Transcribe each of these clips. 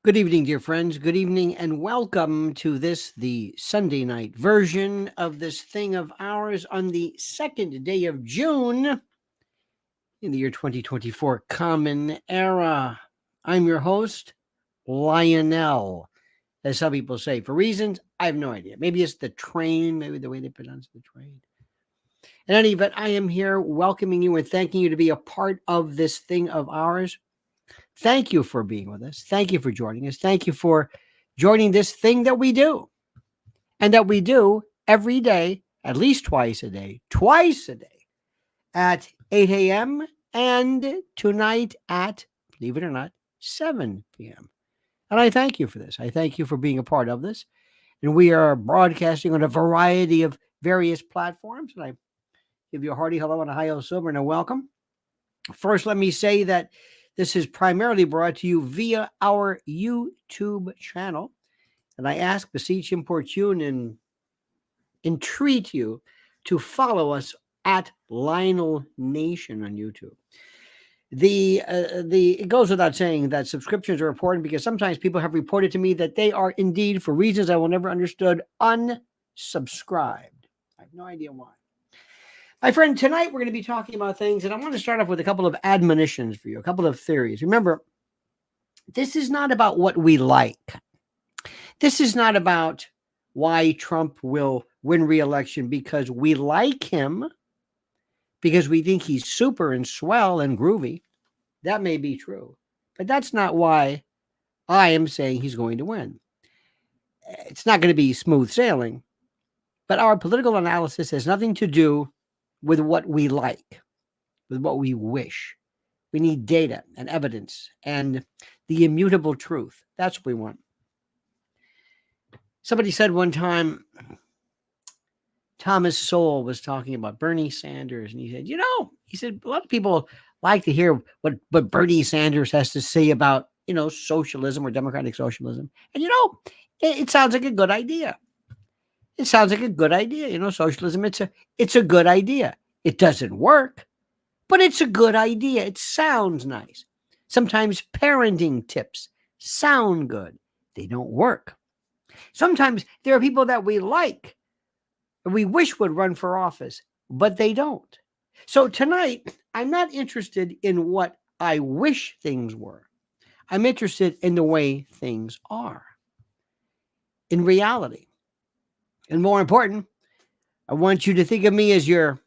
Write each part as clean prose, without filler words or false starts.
Good evening, dear friends. Good evening, and welcome to the Sunday night version of this thing of ours on the second day of June in the year 2024 Common Era. I'm your host, Lionel, as some people say. For reasons, I have no idea. Maybe it's the train, maybe the way they pronounce the train. In any event, I am here welcoming you and thanking you to be a part of this thing of ours. Thank you for being with us. Thank you for joining us. Thank you for joining this thing that we do and that we do every day, at least twice a day at 8 a.m. and tonight at, believe it or not, 7 p.m. And I thank you for this. I thank you for being a part of this. And we are broadcasting on a variety of various platforms. And I give you a hearty hello and a hi-yo silver and a welcome. First, let me say that this is primarily brought to you via our YouTube channel. And I ask, beseech, importune, and entreat you to follow us at Lionel Nation on YouTube. It goes without saying that subscriptions are important because sometimes people have reported to me that they are indeed, for reasons I will never understood, unsubscribed. I have no idea why. My friend, tonight we're going to be talking about things, and I want to start off with a couple of admonitions for you, a couple of theories. Remember, this is not about what we like. This is not about why Trump will win re-election because we like him, because we think he's super and swell and groovy. That may be true, but that's not why I am saying he's going to win. It's not going to be smooth sailing, but our political analysis has nothing to do with what we like, with what we wish. We need data and evidence and the immutable truth. That's what we want. Somebody said one time, Thomas Sowell was talking about Bernie Sanders, and he said, a lot of people like to hear what Bernie Sanders has to say about, socialism or democratic socialism. And, it sounds like a good idea. It sounds like a good idea. Socialism, it's a good idea. It doesn't work, but it's a good idea. It sounds nice. Sometimes parenting tips sound good. They don't work. Sometimes there are people that we like, we wish would run for office, but they don't. So tonight, I'm not interested in what I wish things were. I'm interested in the way things are, in reality. And more important, I want you to think of me as your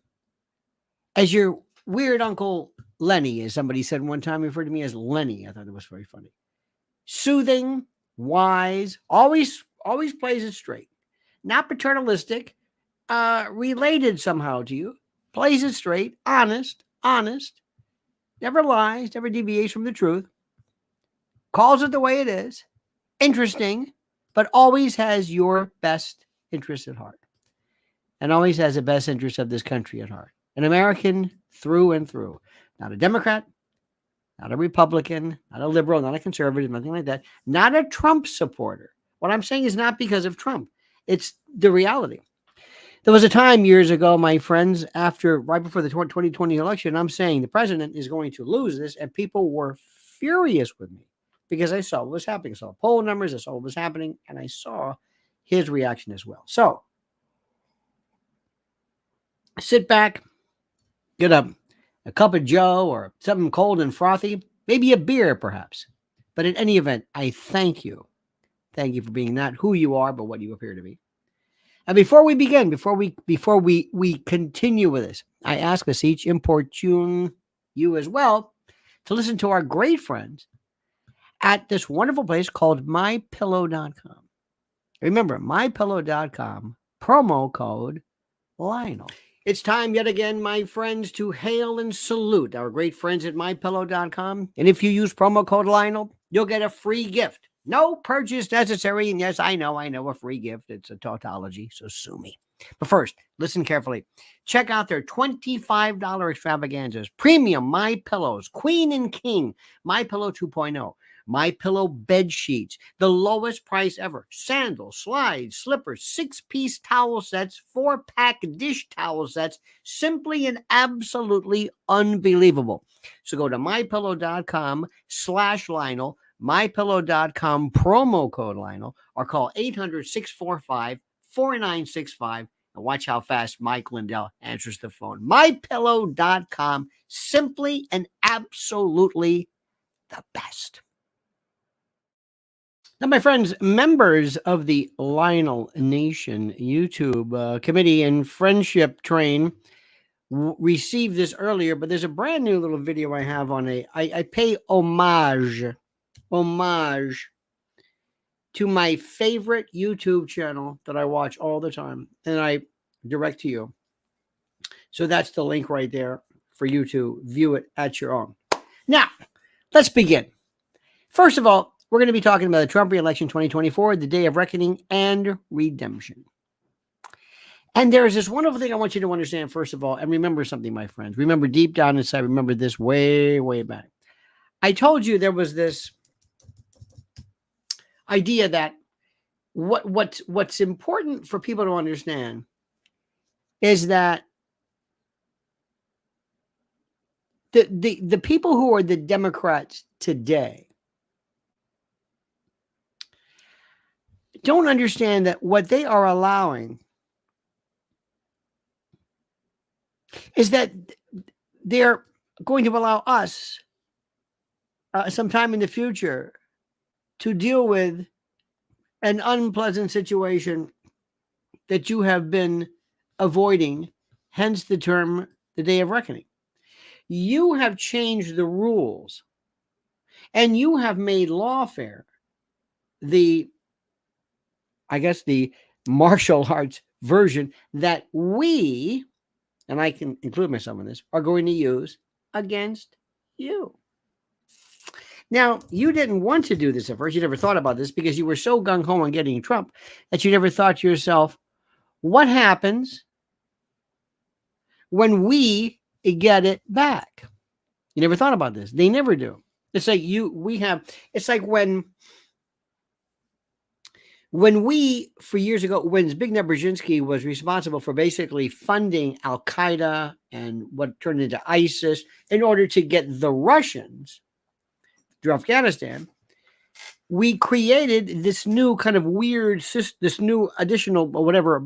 weird Uncle Lenny, as somebody said one time, referred to me as Lenny. I thought it was very funny. Soothing, wise, always plays it straight. Not paternalistic, related somehow to you. Plays it straight, honest, never lies, never deviates from the truth. Calls it the way it is. Interesting, but always has your best interest at heart. And always has the best interest of this country at heart. An American through and through. Not a Democrat, not a Republican, not a liberal, not a conservative, nothing like that. Not a Trump supporter. What I'm saying is not because of Trump. It's the reality. There was a time years ago, my friends, right before the 2020 election, I'm saying the president is going to lose this, and people were furious with me because I saw what was happening. I saw poll numbers, I saw what was happening, and I saw his reaction as well. So, sit back, get a cup of Joe or something cold and frothy, maybe a beer perhaps. But in any event, I thank you. Thank you for being not who you are, but what you appear to be. And before we begin, before we continue with this, I ask us each, importune you as well, to listen to our great friends at this wonderful place called mypillow.com. Remember, mypillow.com, promo code Lionel. It's time yet again, my friends, to hail and salute our great friends at mypillow.com. And if you use promo code Lionel, you'll get a free gift. No purchase necessary. And yes, I know, a free gift. It's a tautology, so sue me. But first, listen carefully. Check out their $25 extravaganzas. Premium My Pillows, Queen and King, My Pillow 2.0. My Pillow bed sheets, the lowest price ever. Sandals, slides, slippers, 6-piece towel sets, 4-pack dish towel sets. Simply and absolutely unbelievable. So go to mypillow.com/Lionel, mypillow.com, promo code Lionel, or call 800-645-4965 and watch how fast Mike Lindell answers the phone. mypillow.com, simply and absolutely the best. Now, my friends, members of the Lionel Nation YouTube committee and friendship train received this earlier, but there's a brand new little video I have on I pay homage to my favorite YouTube channel that I watch all the time, and I direct to you. So that's the link right there for you to view it at your own. Now, let's begin. First of all, we're going to be talking about the Trump Reelection 2024, the day of reckoning and redemption. And there's this wonderful thing I want you to understand, first of all, and remember something, my friends. Remember deep down inside, remember this way, way back. I told you there was this idea that what's important for people to understand is that the people who are the Democrats today don't understand that what they are allowing is that they're going to allow us sometime in the future to deal with an unpleasant situation that you have been avoiding, hence the term, the day of reckoning. You have changed the rules, and you have made lawfare the martial arts version that we, and I can include myself in this, are going to use against you. Now, you didn't want to do this at first. You never thought about this because you were so gung-ho on getting Trump that you never thought to yourself, what happens when we get it back? You never thought about this. They never do. It's like it's like when we, for years ago, when Zbigniew Brzezinski was responsible for basically funding Al-Qaeda and what turned into ISIS in order to get the Russians to Afghanistan, we created this new kind of weird system, this new additional whatever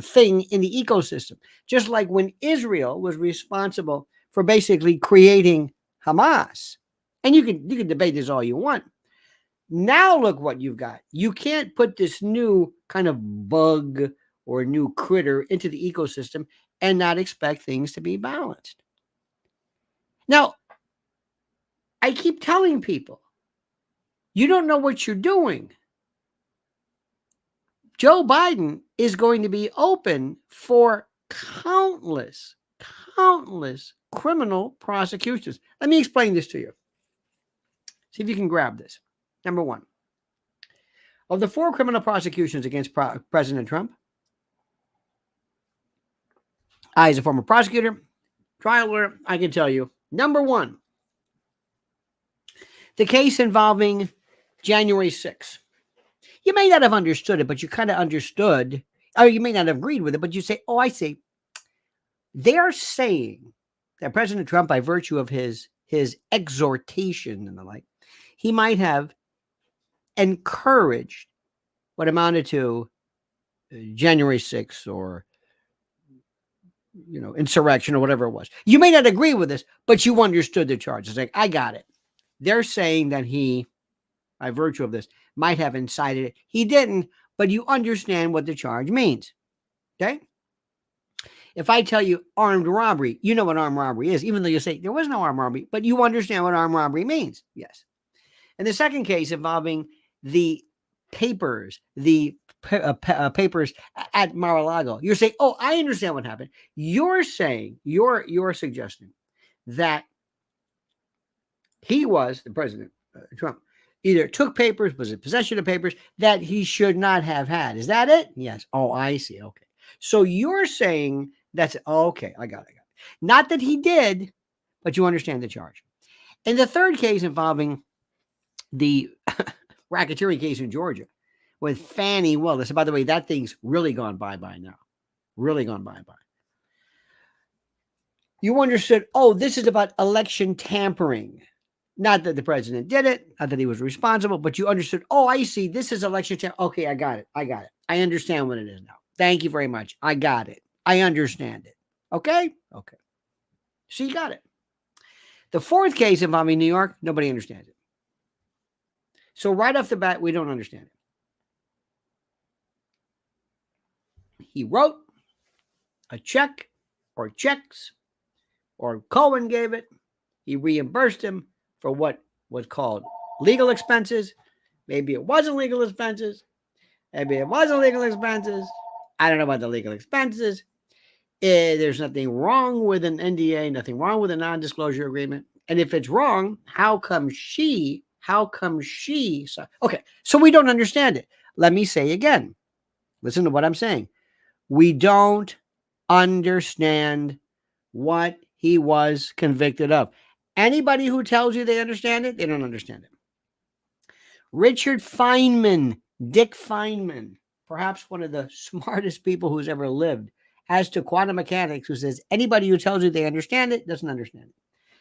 thing in the ecosystem. Just like when Israel was responsible for basically creating Hamas. And you can debate this all you want. Now look what you've got. You can't put this new kind of bug or new critter into the ecosystem and not expect things to be balanced. Now, I keep telling people, you don't know what you're doing. Joe Biden is going to be open for countless criminal prosecutions. Let me explain this to you. See if you can grab this. Number one, of the 4 criminal prosecutions against President Trump, I, as a former prosecutor, trial lawyer, I can tell you, number 1, the case involving January 6th. You may not have understood it, but you kind of understood, or you may not have agreed with it, but you say, oh, I see. They're saying that President Trump, by virtue of his exhortation and the like, he might have encouraged what amounted to January 6th or, insurrection or whatever it was. You may not agree with this, but you understood the charge. It's like, I got it. They're saying that he, by virtue of this, might have incited it. He didn't, but you understand what the charge means. Okay? If I tell you armed robbery, you know what armed robbery is, even though you say there was no armed robbery, but you understand what armed robbery means. Yes. And the second case involving the papers, papers at Mar-a-Lago, you're saying, oh, I understand what happened. You're saying, you're suggesting that he was, the president, Trump, either took papers, was in possession of papers that he should not have had. Is that it? Yes. Oh, I see. Okay. So you're saying that's it. Oh, okay. I got it. Not that he did, but you understand the charge. And the third case involving the racketeering case in Georgia with Fannie Willis. And by the way, that thing's really gone bye-bye now. Really gone bye-bye. You understood, oh, this is about election tampering. Not that the president did it, not that he was responsible, but you understood, oh, I see, this is election time. Okay, I got it. I understand what it is now. Thank you very much. I got it. I understand it. Okay? Okay. So you got it. The fourth case involving New York, nobody understands it. So right off the bat, we don't understand it. He wrote a check or checks, or Cohen gave it. He reimbursed him for what was called legal expenses. Maybe it wasn't legal expenses. Maybe it wasn't legal expenses. I don't know about the legal expenses. There's nothing wrong with an NDA, nothing wrong with a non-disclosure agreement. And if it's wrong, how come she? Okay, so we don't understand it. Let me say again. Listen to what I'm saying. We don't understand what he was convicted of. Anybody who tells you they understand it, they don't understand it. Richard Feynman, Dick Feynman, perhaps one of the smartest people who's ever lived, as to quantum mechanics, who says anybody who tells you they understand it doesn't understand it.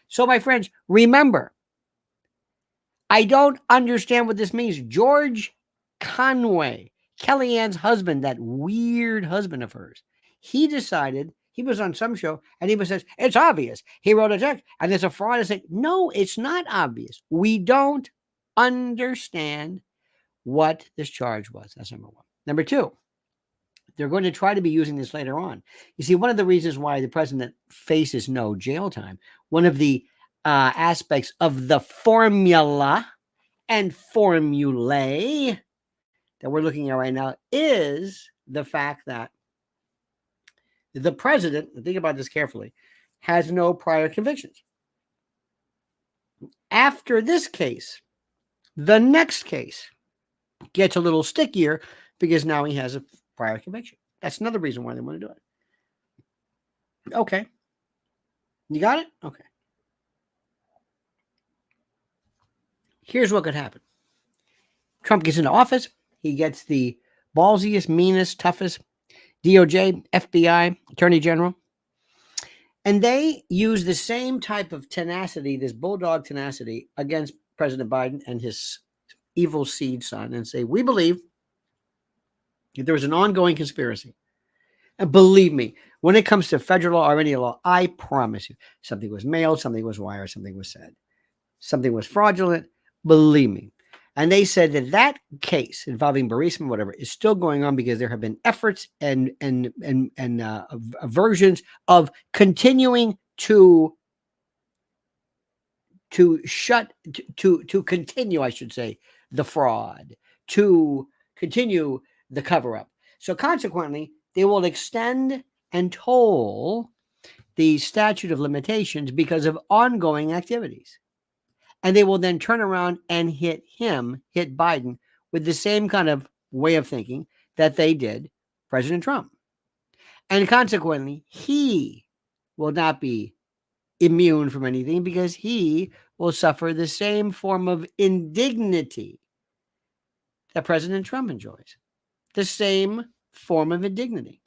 So, my friends, remember, I don't understand what this means. George Conway, Kellyanne's husband, that weird husband of hers, he decided, he was on some show, and he says, it's obvious. He wrote a check, and there's a fraud. I say, no, it's not obvious. We don't understand what this charge was. That's number one. Number two, they're going to try to be using this later on. You see, one of the reasons why the president faces no jail time, one of the aspects of the formula and formulae that we're looking at right now is the fact that the president, think about this carefully, has no prior convictions. After this case, the next case gets a little stickier because now he has a prior conviction. That's another reason why they want to do it. Okay. You got it? Okay. Here's what could happen. Trump gets into office. He gets the ballsiest, meanest, toughest DOJ, FBI, Attorney General. And they use the same type of tenacity, this bulldog tenacity, against President Biden and his evil seed son, and say, we believe that there was an ongoing conspiracy. And believe me, when it comes to federal law or any law, I promise you, something was mailed, something was wired, something was said, something was fraudulent. Believe me. And they said that that case involving Burisma, whatever, is still going on because there have been efforts and versions of continuing to continue, I should say, the fraud, to continue the cover-up. So consequently, they will extend and toll the statute of limitations because of ongoing activities. And they will then turn around and hit Biden, with the same kind of way of thinking that they did President Trump. And consequently, he will not be immune from anything because he will suffer the same form of indignity that President Trump enjoys. The same form of indignity.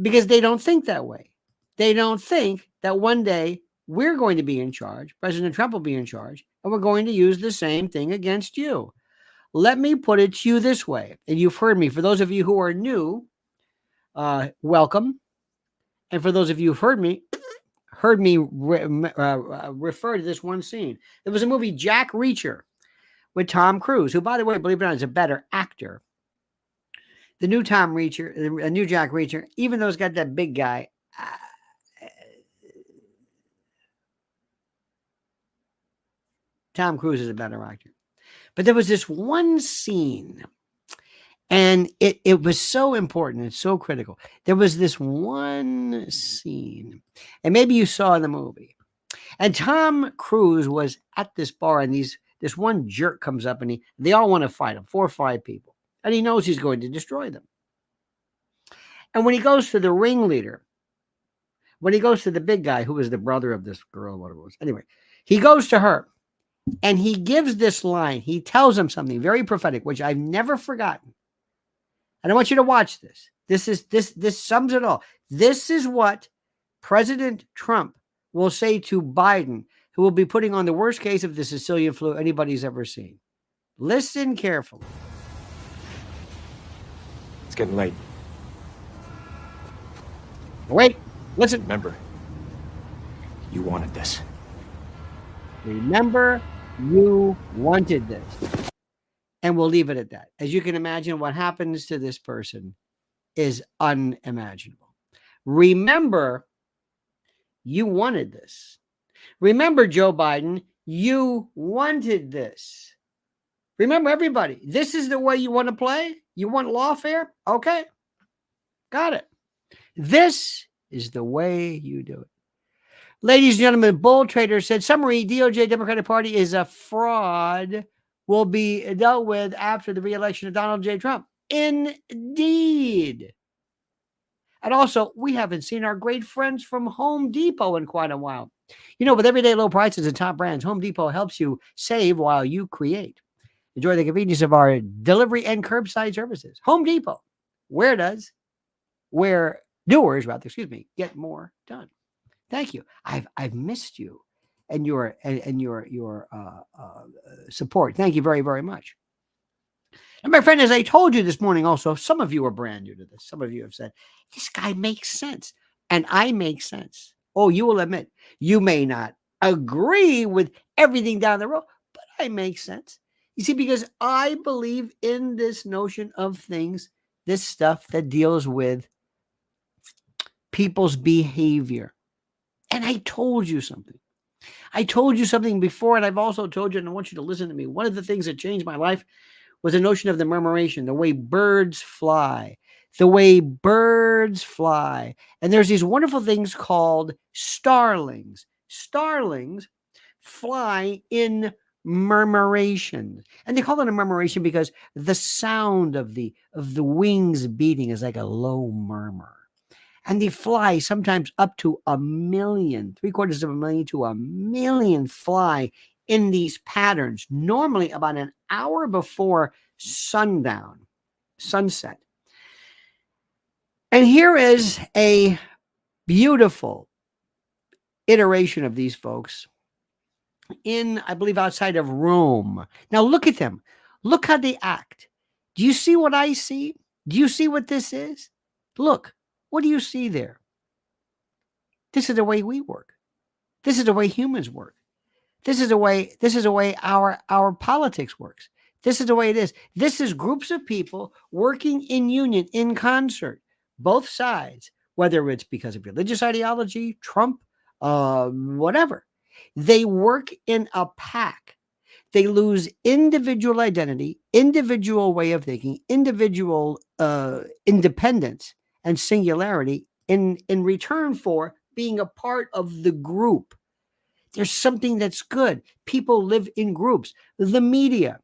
Because they don't think that way. They don't think that one day we're going to be in charge, President Trump will be in charge, and we're going to use the same thing against you. Let me put it to you this way, and you've heard me. For those of you who are new, welcome. And for those of you who've heard me refer to this one scene. There was a movie, Jack Reacher, with Tom Cruise, who, by the way, believe it or not, is a better actor. The new Jack Reacher, even though it's got that big guy, Tom Cruise is a better actor. But there was this one scene, and it was so important and so critical. There was this one scene, and maybe you saw in the movie, and Tom Cruise was at this bar, and this one jerk comes up, and they all want to fight him, 4 or 5 people, and he knows he's going to destroy them. And when he goes to the ringleader, when he goes to the big guy, who was the brother of this girl, whatever it was, anyway, he goes to her, and he gives this line. He tells him something very prophetic, which I've never forgotten. And I want you to watch this. This sums it all. This is what President Trump will say to Biden who will be putting on the worst case of the Sicilian flu anybody's ever seen. Listen carefully. It's getting late. Wait, listen. Remember, you wanted this. Remember, you wanted this. And we'll leave it at that. As you can imagine, what happens to this person is unimaginable. Remember, you wanted this. Remember, Joe Biden, you wanted this. Remember, everybody, this is the way you want to play? You want lawfare? Okay. Got it. This is the way you do it. Ladies and gentlemen, Bull Trader said, summary, DOJ Democratic Party is a fraud, will be dealt with after the reelection of Donald J. Trump. Indeed. And also, we haven't seen our great friends from Home Depot in quite a while. You know, with everyday low prices and top brands, Home Depot helps you save while you create. Enjoy the convenience of our delivery and curbside services. Home Depot, where doers get more done. Thank you. I've missed you and your support. Thank you very, very much. And my friend, as I told you this morning also, some of you are brand new to this. Some of you have said, this guy makes sense. And I make sense. Oh, you will admit, you may not agree with everything down the road, but I make sense. You see, because I believe in this notion of things, this stuff that deals with people's behavior. And I told you something. I told you something before, and I've also told you, and I want you to listen to me. One of the things that changed my life was the notion of the murmuration, the way birds fly, the way birds fly. And there's these wonderful things called starlings. Starlings fly in murmuration. And they call it a murmuration because the sound of the wings beating is like a low murmur. And they fly sometimes up to 1 million, 750,000 to 1 million fly in these patterns, normally about an hour before sunset. And here is a beautiful iteration of these folks in, I believe, outside of Rome. Now look at them. Look how they act. Do you see what I see? Do you see what this is? Look, what do you see there? This is the way we work. This is the way humans work. This is the way our politics works. This is the way it is. This is groups of people working in union, in concert, both sides, whether it's because of religious ideology, Trump, whatever. They work in a pack. They lose individual identity, individual way of thinking, individual independence and singularity in return for being a part of the group. There's something that's good. People live in groups. The media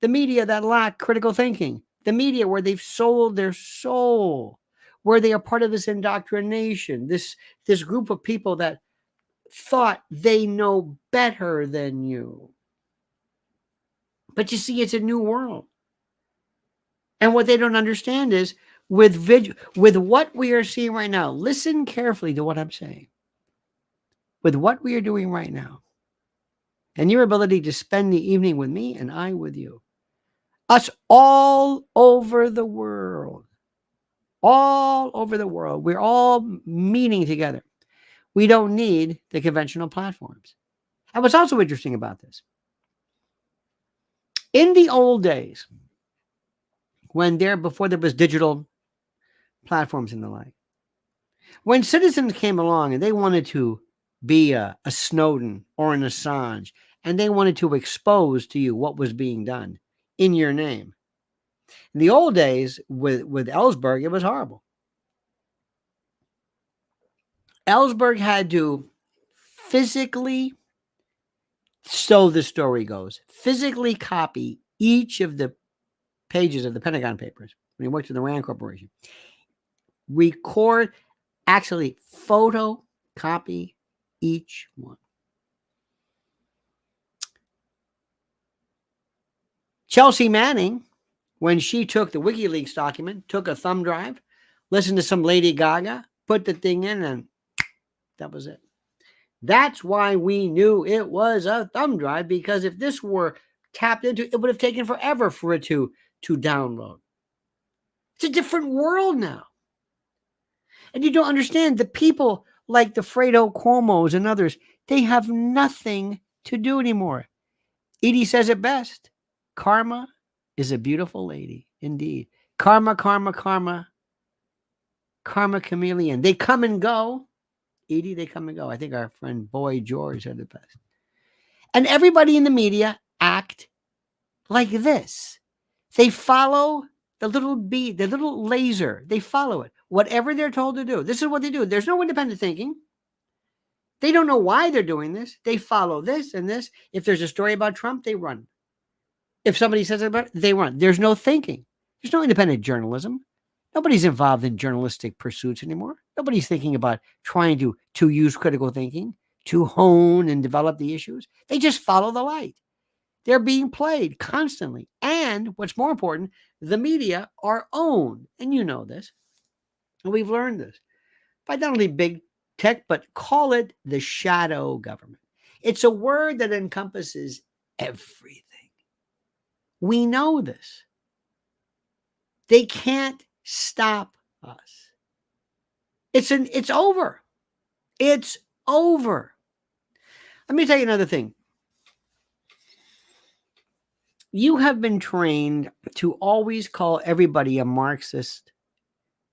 that lack critical thinking, the media where they've sold their soul, where they are part of this indoctrination, this group of people that thought they know better than you. But you see, it's a new world. And what they don't understand is with what we are seeing right now, listen carefully to what I'm saying. With what we are doing right now, and your ability to spend the evening with me and I with you, us all over the world, we're all meeting together. We don't need the conventional platforms. And what's also interesting about this, in the old days, before there was digital platforms and the like, when citizens came along and they wanted to be a Snowden or an Assange, and they wanted to expose to you what was being done in your name. In the old days with Ellsberg, it was horrible. Ellsberg had to physically, so the story goes, physically copy each of the pages of the Pentagon Papers when he worked in the Rand Corporation. Actually photocopy each one. Chelsea Manning, when she took the WikiLeaks document, took a thumb drive, listened to some Lady Gaga, put the thing in, and that was it. That's why we knew it was a thumb drive, because if this were tapped into, it would have taken forever for it to download. It's a different world now. And you don't understand, the people like the Fredo Cuomos and others, they have nothing to do anymore. Edie says it best. Karma is a beautiful lady, indeed. Karma, karma, karma. Karma chameleon. They come and go. Edie, they come and go. I think our friend Boy George said it best. And everybody in the media act like this. They follow the little bead, the little laser. They follow it. Whatever they're told to do. This is what they do. There's no independent thinking. They don't know why they're doing this. They follow this and this. If there's a story about Trump, they run. If somebody says about it, they run. There's no thinking. There's no independent journalism. Nobody's involved in journalistic pursuits anymore. Nobody's thinking about trying to use critical thinking to hone and develop the issues. They just follow the light. They're being played constantly. And what's more important, the media are owned. And you know this. And we've learned this by not only big tech, but call it the shadow government. It's a word that encompasses everything. We know this. They can't stop us. It's over. It's over. Let me tell you another thing. You have been trained to always call everybody a Marxist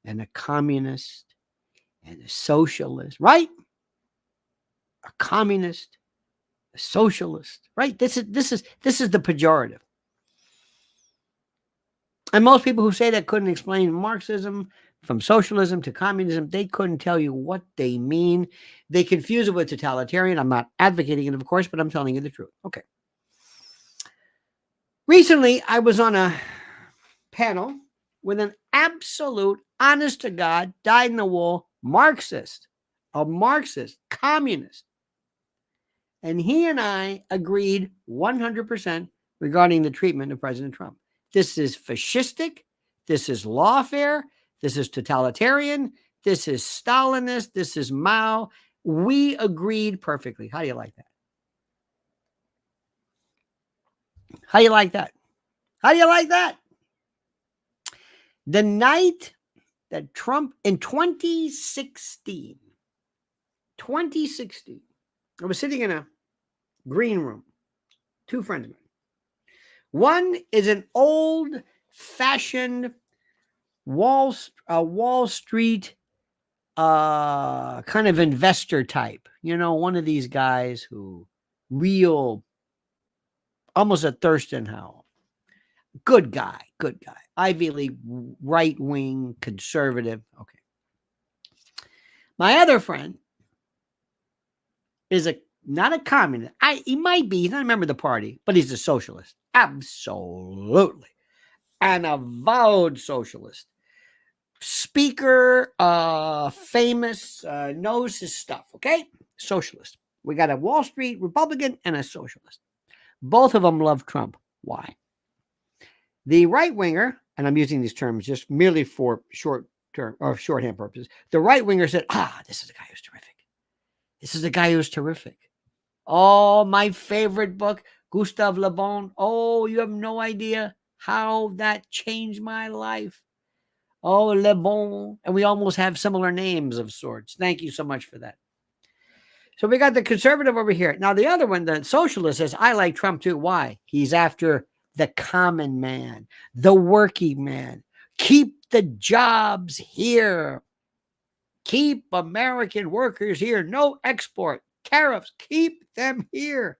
and a communist and a socialist, right? A communist, a socialist, right? This is the pejorative. And most people who say that couldn't explain Marxism from socialism to communism. They couldn't tell you what they mean. They confuse it with totalitarian. I'm not advocating it, of course, but I'm telling you the truth. Okay. Recently, I was on a panel with an absolute, honest to God, dyed-in-the-wool Marxist, a Marxist, communist. And he and I agreed 100% regarding the treatment of President Trump. This is fascistic. This is lawfare. This is totalitarian. This is Stalinist. This is Mao. We agreed perfectly. How do you like that? How do you like that? How do you like that? The night that Trump, in 2016, I was sitting in a green room, two friends of mine. One is an old-fashioned Wall Street kind of investor type. You know, one of these guys who real, almost a Thurston Howell. Good guy. Ivy League, right-wing, conservative. Okay. My other friend is not a communist. He might be. He's not a member of the party, but he's a socialist. Absolutely. An avowed socialist. Speaker, famous, knows his stuff. Okay? Socialist. We got a Wall Street Republican and a socialist. Both of them love Trump. Why? The right-winger, and I'm using these terms just merely for shorthand purposes. The right-winger said, this is a guy who's terrific. This is a guy who's terrific. Oh, my favorite book, Gustave Le Bon. Oh, you have no idea how that changed my life. Oh, Le Bon. And we almost have similar names of sorts. Thank you so much for that. So we got the conservative over here. Now, the other one, the socialist, says, I like Trump too. Why? He's after the common man, the working man. Keep the jobs here. Keep American workers here. No export. Tariffs. Keep them here.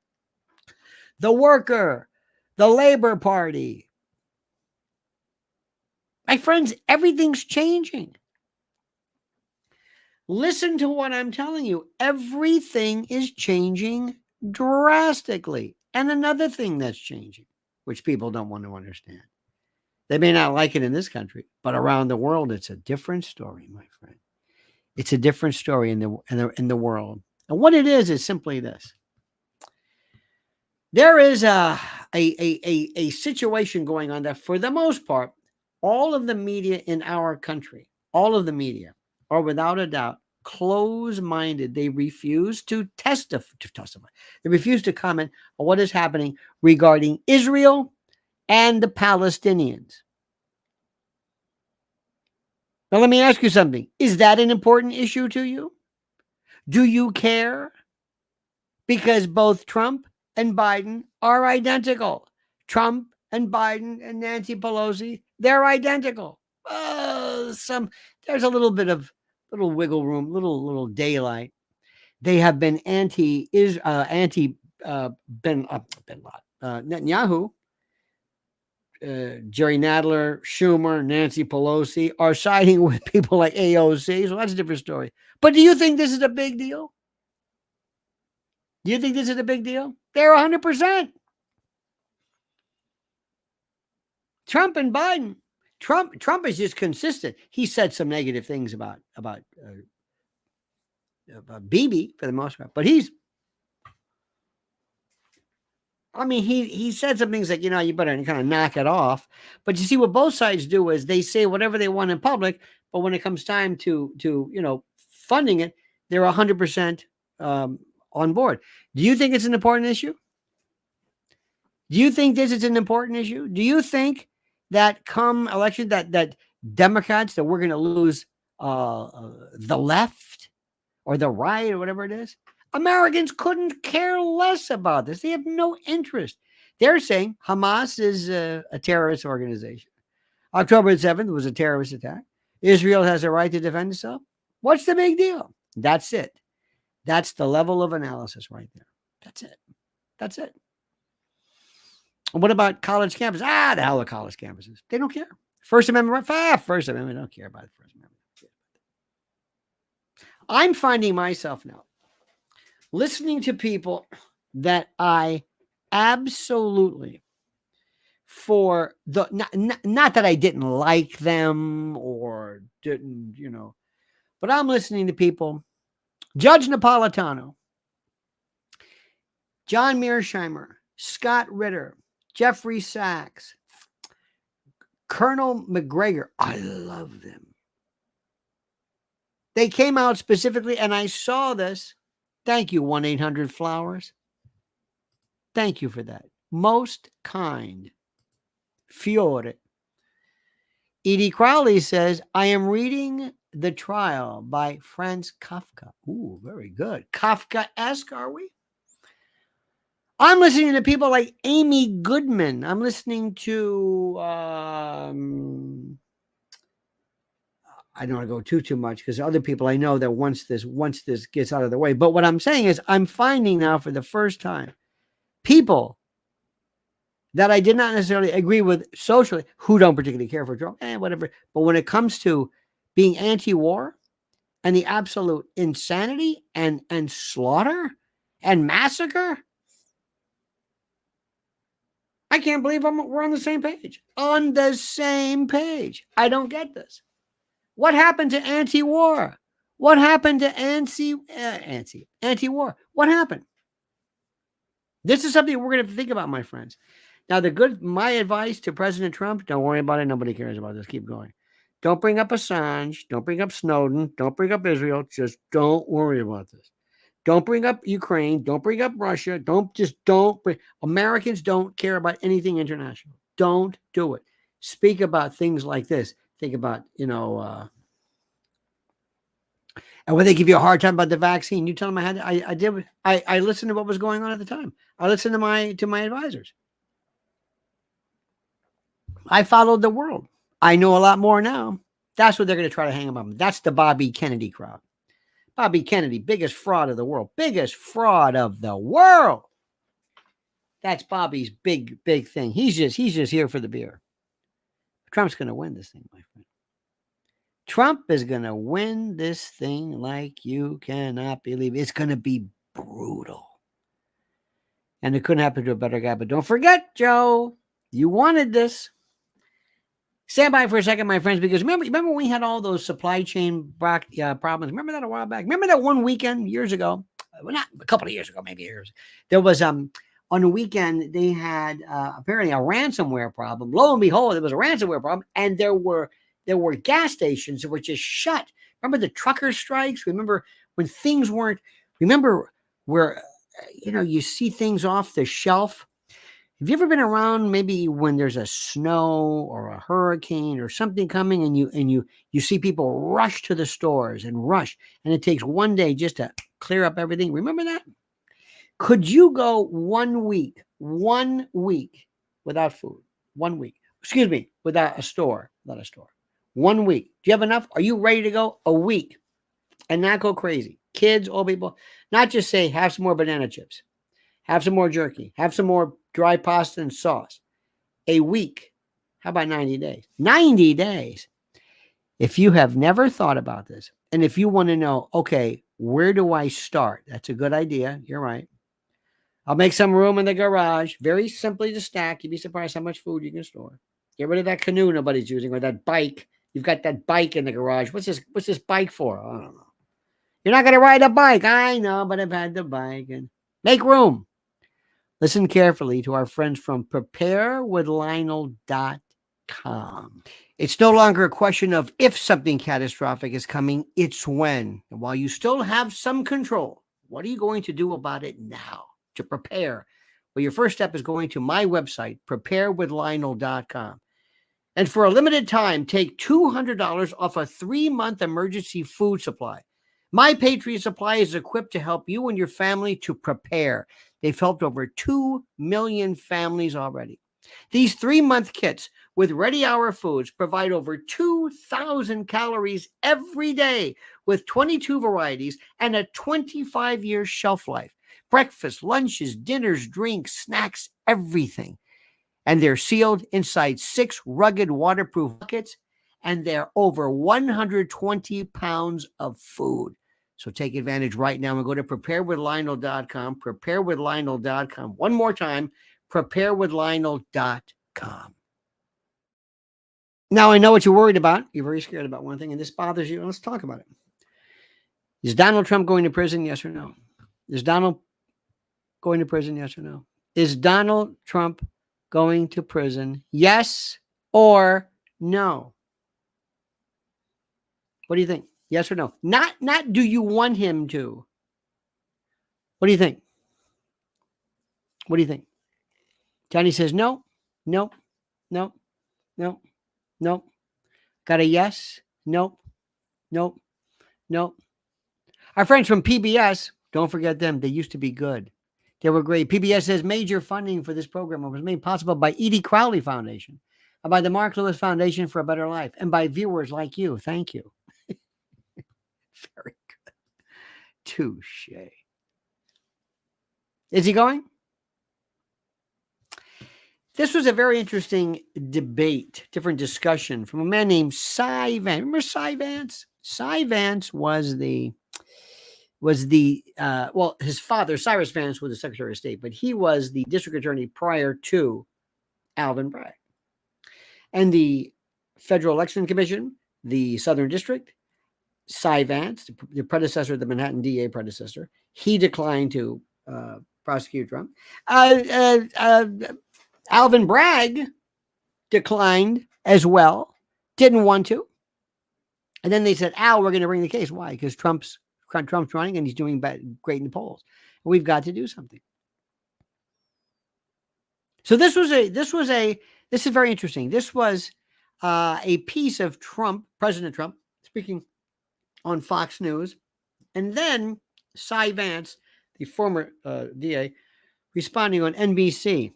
The worker, the Labor Party. My friends, everything's changing. Listen to what I'm telling you. Everything is changing drastically. And another thing that's changing, which people don't want to understand. They may not like it in this country, but around the world, it's a different story, my friend. It's a different story in the world. And what it is simply this. There is a situation going on that, for the most part, all of the media in our country, all of the media are without a doubt close-minded. They refuse to testify. They refuse to comment on what is happening regarding Israel and the Palestinians. Now, let me ask you something. Is that an important issue to you? Do you care? Because both Trump and Biden are identical. Trump and Biden and Nancy Pelosi, they're identical. There's a little bit of little wiggle room, little daylight. They have been anti Netanyahu. Jerry Nadler, Schumer, Nancy Pelosi are siding with people like AOC. So that's a different story. But do you think this is a big deal? Do you think this is a big deal? They're 100%. Trump and Biden. Trump is just consistent. He said some negative things about Bibi for the most part, but he said some things like, you better kind of knock it off. But you see, what both sides do is they say whatever they want in public, but when it comes time to funding it, they're 100% on board. Do you think it's an important issue? Do you think this is an important issue? Do you think that come election that Democrats, that we're going to lose the left or the right or whatever it is? Americans couldn't care less about this. They have no interest. They're saying Hamas is a terrorist organization. October 7th was a terrorist attack. Israel has a right to defend itself. What's the big deal? That's it. That's the level of analysis right there. That's it. What about college campuses? The hell of college campuses. They don't care. First Amendment, First Amendment, don't care about the First Amendment. I'm finding myself now listening to people that I absolutely, for the not that I didn't like them or didn't, but I'm listening to people, Judge Napolitano, John Mearsheimer, Scott Ritter, Jeffrey Sachs, Colonel McGregor. I love them. They came out specifically, and I saw this. Thank you, 1-800-Flowers. Thank you for that. Most kind. Fiore. Edie Crowley says, I am reading The Trial by Franz Kafka. Ooh, very good. Kafka-esque, are we? I'm listening to people like Amy Goodman. I'm listening to, I don't want to go too much because other people I know that once this gets out of the way. But what I'm saying is I'm finding now for the first time people that I did not necessarily agree with socially, who don't particularly care for Trump, whatever. But when it comes to being anti-war and the absolute insanity and slaughter and massacre, I can't believe we're on the same page. On the same page. I don't get this. What happened to anti-war? What happened to anti-war? What happened? This is something we're going to think about, my friends. Now, my advice to President Trump, don't worry about it. Nobody cares about this. Keep going. Don't bring up Assange. Don't bring up Snowden. Don't bring up Israel. Just don't worry about this. Don't bring up Ukraine. Don't bring up Russia. Americans don't care about anything international. Don't do it. Speak about things like this. Think about, and when they give you a hard time about the vaccine, you tell them I listened to what was going on at the time. I listened to my advisors. I followed the world. I know a lot more now. That's what they're going to try to hang them up. That's the Bobby Kennedy crowd. Bobby Kennedy, biggest fraud of the world. Biggest fraud of the world. That's Bobby's big thing. He's just here for the beer. Trump's going to win this thing, my friend. Trump is going to win this thing like you cannot believe. It's going to be brutal. And it couldn't happen to a better guy. But don't forget, Joe, you wanted this. Stand by for a second, my friends, because remember when we had all those supply chain problems? Remember that a while back? Remember that one weekend years ago? Well, not a couple of years ago, maybe years. There was on the weekend they had apparently a ransomware problem. Lo and behold, there was a ransomware problem, and there were gas stations that were just shut Remember the trucker strikes? Remember when things weren't, remember where, you see things off the shelf? Have you ever been around maybe when there's a snow or a hurricane or something coming and you see people rush to the stores and rush, and it takes one day just to clear up everything? Remember that? Could you go 1 week without food? 1 week. Excuse me, without a store. 1 week. Do you have enough? Are you ready to go? A week and not go crazy? Kids, old people, not just say, have some more banana chips, have some more jerky, have some more dry pasta and sauce. A week. How about 90 days? 90 days. If you have never thought about this, and if you want to know, okay, where do I start? That's a good idea. You're right. I'll make some room in the garage, very simply to stack. You'd be surprised how much food you can store. Get rid of that canoe nobody's using, or that bike. You've got that bike in the garage. What's this bike for? I don't know. You're not going to ride a bike. I know, but I've had the bike. And make room. Listen carefully to our friends from preparedness.com. It's no longer a question of if something catastrophic is coming, it's when. And while you still have some control, what are you going to do about it now to prepare? Well, your first step is going to my website, preparedwithlionel.com. And for a limited time, take $200 off a 3-month emergency food supply. My Patriot Supply is equipped to help you and your family to prepare. They've helped over 2 million families already. These 3-month kits with ready hour foods provide over 2,000 calories every day with 22 varieties and a 25-year shelf life. Breakfast, lunches, dinners, drinks, snacks, everything. And they're sealed inside 6 rugged waterproof buckets, and they're over 120 pounds of food. So take advantage right now and go to preparedwithlionel.com, preparedwithlionel.com. One more time, preparedwithlionel.com. Now, I know what you're worried about. You're very scared about one thing, and this bothers you. Let's talk about it. Is Donald Trump going to prison, yes or no? Is Donald going to prison, yes or no? Is Donald Trump going to prison, yes or no? What do you think? Yes or no? Not do you want him to. What do you think? What do you think? Johnny says no, no, no, no, no. Got a yes? Nope, nope, nope. Our friends from PBS, don't forget them. They used to be good. They were great. PBS says major funding for this program was made possible by Edie Crowley Foundation, and by the Mark Lewis Foundation for a Better Life, and by viewers like you. Thank you. Very good. Touche. Is he going? This was a very interesting debate, different discussion from a man named Cy Vance. Remember Cy Vance? Cy Vance was his father, Cyrus Vance, was the Secretary of State, but he was the district attorney prior to Alvin Bragg. And the Federal Election Commission, the Southern District, Cy Vance, the predecessor, the Manhattan DA predecessor, he declined to prosecute Trump. Alvin Bragg declined as well, didn't want to. And then they said, Al, we're going to bring the case. Why? Because Trump's running and he's doing great in the polls. We've got to do something. So this is very interesting. This was a piece of President Trump, speaking on Fox News. And then Cy Vance, the former DA, responding on NBC.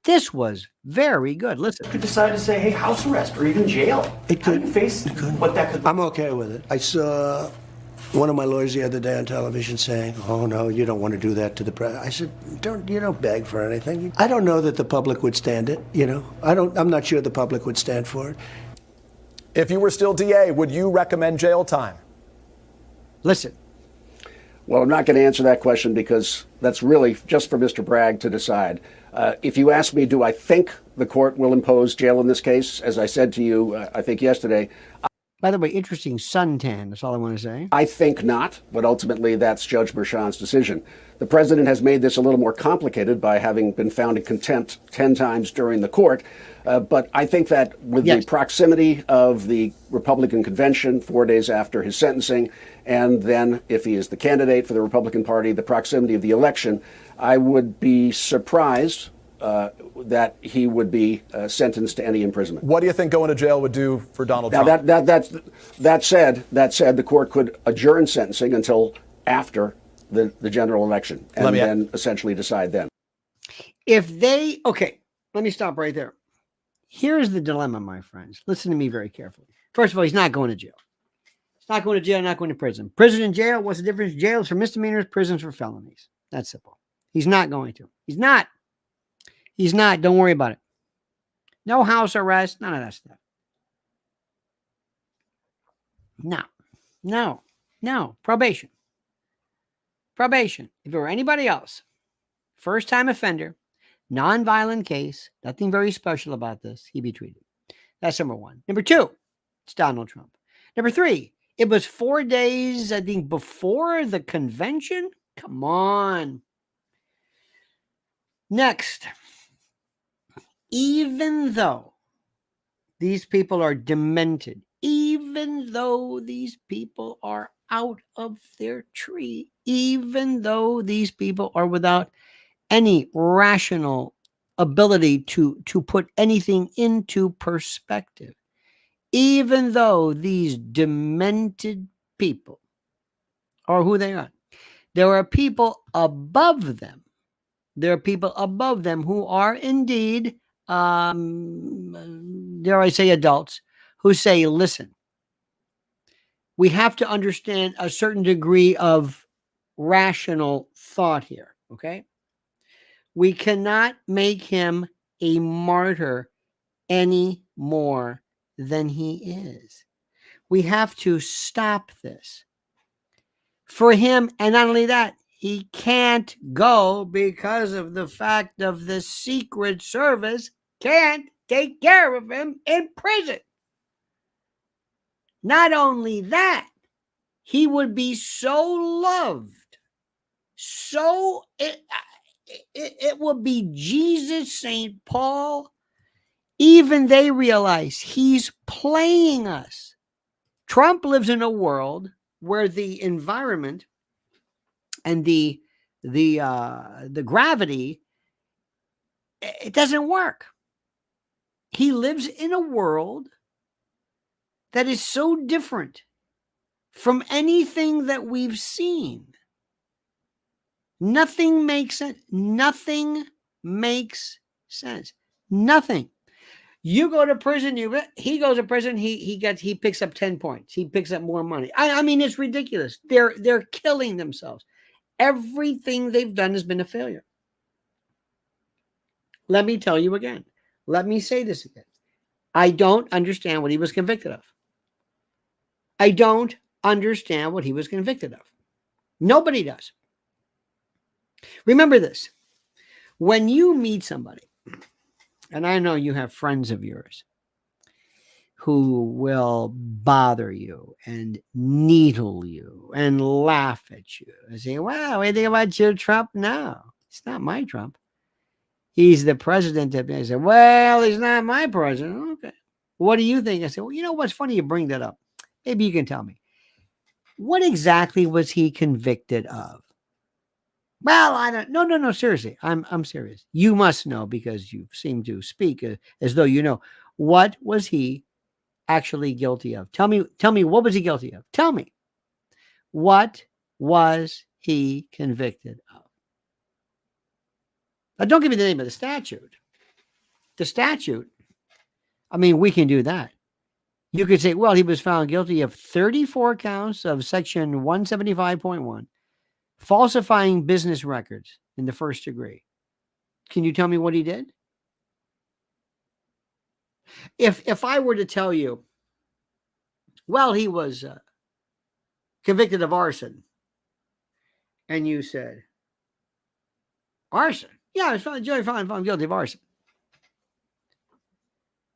This was very good. Listen. Could decide to say, hey, house arrest or even jail. It could. Face what that could. I'm okay with it. I saw one of my lawyers the other day on television saying, oh, no, you don't want to do that to the president. I said, you don't beg for anything. I don't know that the public would stand it, I'm not sure the public would stand for it. If you were still DA, would you recommend jail time? Listen. Well, I'm not going to answer that question because that's really just for Mr. Bragg to decide. If you ask me, do I think the court will impose jail in this case? As I said to you, I think yesterday. By the way, interesting suntan. That's all I want to say. I think not, but ultimately that's Judge Merchan's decision. The president has made this a little more complicated by having been found in contempt 10 times during the court. But I think that with the proximity of the Republican convention 4 days after his sentencing, and then if he is the candidate for the Republican Party, the proximity of the election, I would be surprised that he would be sentenced to any imprisonment. What do you think going to jail would do for Donald Trump? That said, the court could adjourn sentencing until after the general election, and then essentially decide then. Okay, let me stop right there. Here's the dilemma, my friends. Listen to me very carefully. First of all, he's not going to jail. He's not going to jail, not going to prison. Prison and jail, what's the difference? Jail is for misdemeanors, prisons for felonies. That's simple. He's not going to. He's not. He's not. Don't worry about it. No house arrest, none of that stuff. No. Probation. If it were anybody else, first-time offender, non-violent case, nothing very special about this, he'd be treated. That's number one. Number two, it's Donald Trump. Number three, it was 4 days, I think, before the convention. Come on. Next, even though these people are demented, even though these people are out of their tree, even though these people are without any rational ability to put anything into perspective, even though these demented people are who they are, there are people above them. There are people above them who are indeed, dare I say, adults who say, listen, we have to understand a certain degree of rational thought here, okay? We cannot make him a martyr any more than he is. We have to stop this. For him, and not only that, he can't go because of the fact of the Secret Service can't take care of him in prison. Not only that, he would be so loved, so it would be Jesus, St. Paul. Even they realize he's playing us. Trump lives in a world where the environment and the gravity, it doesn't work. He lives in a world that is so different from anything that we've seen. Nothing makes sense. Nothing makes sense. Nothing. You go to prison, he goes to prison, he picks up 10 points. He picks up more money. I mean, it's ridiculous. They're killing themselves. Everything they've done has been a failure. Let me tell you again. Let me say this again. I don't understand what he was convicted of. I don't understand what he was convicted of. Nobody does. Remember this. When you meet somebody, and I know you have friends of yours who will bother you and needle you and laugh at you and say, wow, what do you think about your Trump now? It's not my Trump. He's the president of I said, well, he's not my president. Okay. What do you think? I said, well, you know what's funny? You bring that up. Maybe you can tell me. What exactly was he convicted of? Well, I don't. No. Seriously, I'm serious. You must know because you seem to speak as though you know. What was he actually guilty of? Tell me. What was he guilty of? Tell me. What was he convicted of? Now, don't give me the name of the statute. The statute. I mean, we can do that. You could say, well, he was found guilty of 34 counts of Section 175.1. Falsifying business records in the first degree. Can you tell me what he did? If I were to tell you, well, he was convicted of arson, and you said, arson? Yeah, I was found guilty of arson.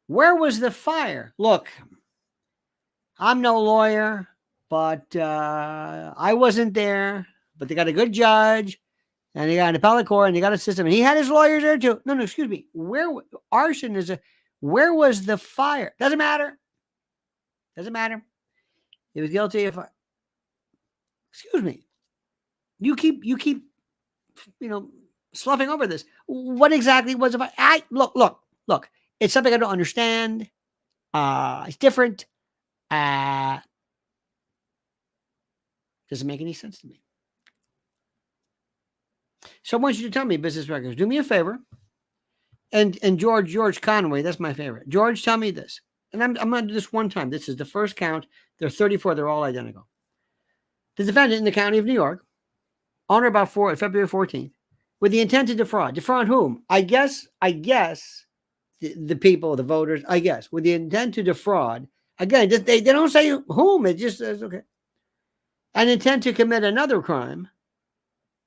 Where was the fire? Look, I'm no lawyer, but I wasn't there. But they got a good judge, and they got an appellate court, and they got a system. And he had his lawyers there too. No, excuse me. Arson is where was the fire? Doesn't matter. Doesn't matter. He was guilty of. Excuse me. You keep, sloughing over this. What exactly was it? Look. It's something I don't understand. It's different. Doesn't make any sense to me. So I want you to tell me, business records, do me a favor. And George Conway, that's my favorite. George, tell me this. And I'm going to do this one time. This is the first count. There are 34. They're all identical. The defendant in the county of New York, on or about February 14th, with the intent to defraud. Defraud whom? I guess the people, the voters, I guess, with the intent to defraud. Again, they don't say whom. It just says, okay. An intent to commit another crime.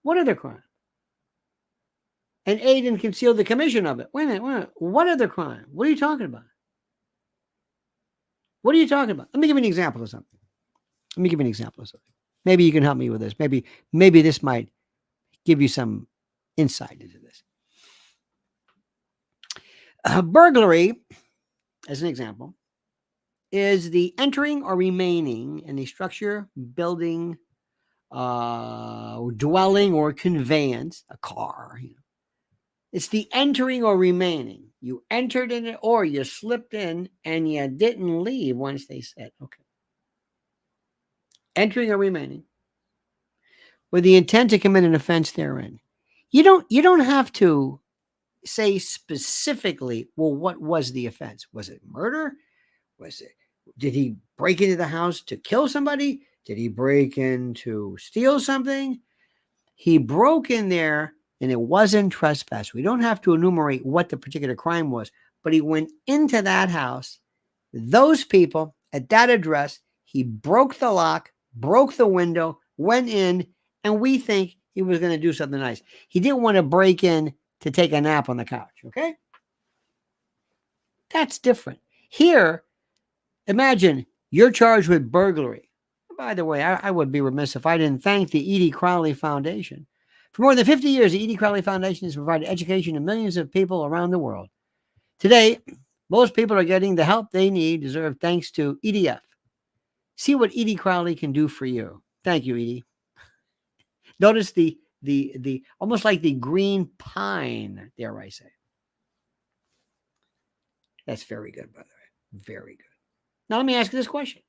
What other crime? And aid and conceal the commission of it. Wait a minute. What other crime? What are you talking about? What are you talking about? Let me give you an example of something. Maybe you can help me with this. Maybe this might give you some insight into this. Burglary, as an example, is the entering or remaining in a structure, building, dwelling, or conveyance, a car. It's the entering or remaining. You entered in it or you slipped in and you didn't leave once they said, okay. Entering or remaining with the intent to commit an offense therein. You don't have to say specifically, well, what was the offense? Was it murder? Did he break into the house to kill somebody? Did he break in to steal something? He broke in there and it wasn't trespass. We don't have to enumerate what the particular crime was, but he went into that house, those people at that address, he broke the lock, broke the window, went in, and we think he was going to do something nice. He didn't want to break in to take a nap on the couch, okay? That's different. Here, imagine you're charged with burglary. By the way, I would be remiss if I didn't thank the E.D. Crowley Foundation. For more than 50 years, the E.D. Crowley Foundation has provided education to millions of people around the world. Today, most people are getting the help they need, deserve thanks to EDF. See what E.D. Crowley can do for you. Thank you, E.D. Notice the almost like the green pine, dare I say. That's very good, by the way. Very good. Now let me ask you this question.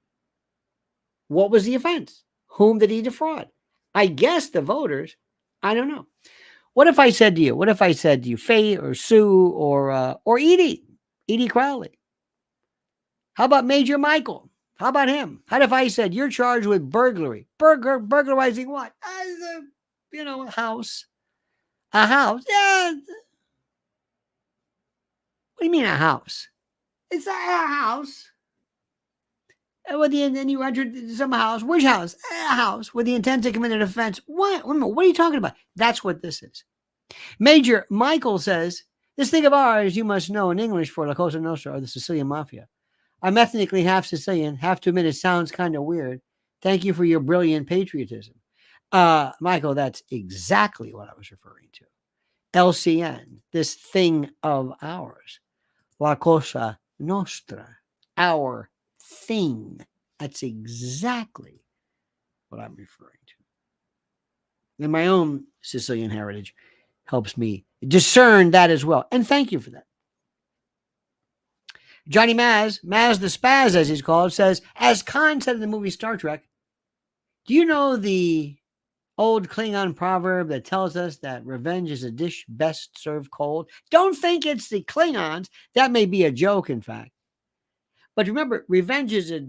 What was the offense? Whom did he defraud? I guess the voters. I don't know. What if I said to you, Faye or Sue or Edie Crowley? How about Major Michael? How about him? How if I said you're charged with burglary? Burglarizing what? A house. A house? Yeah. What do you mean a house? It's a house. And then you entered some house. Which house? A house with the intent to commit an offense. What? What are you talking about? That's what this is. Major Michael says, this thing of ours, you must know in English for La Cosa Nostra or the Sicilian Mafia. I'm ethnically half Sicilian. Have to admit it sounds kind of weird. Thank you for your brilliant patriotism. Michael, that's exactly what I was referring to. LCN, this thing of ours. La Cosa Nostra, our thing. That's exactly what I'm referring to. And my own Sicilian heritage helps me discern that as well. And thank you for that. Johnny Maz the Spaz, as he's called, says, as Khan said in the movie Star Trek, do you know the old Klingon proverb that tells us that revenge is a dish best served cold? Don't think it's the Klingons. That may be a joke, in fact. But remember, revenge is a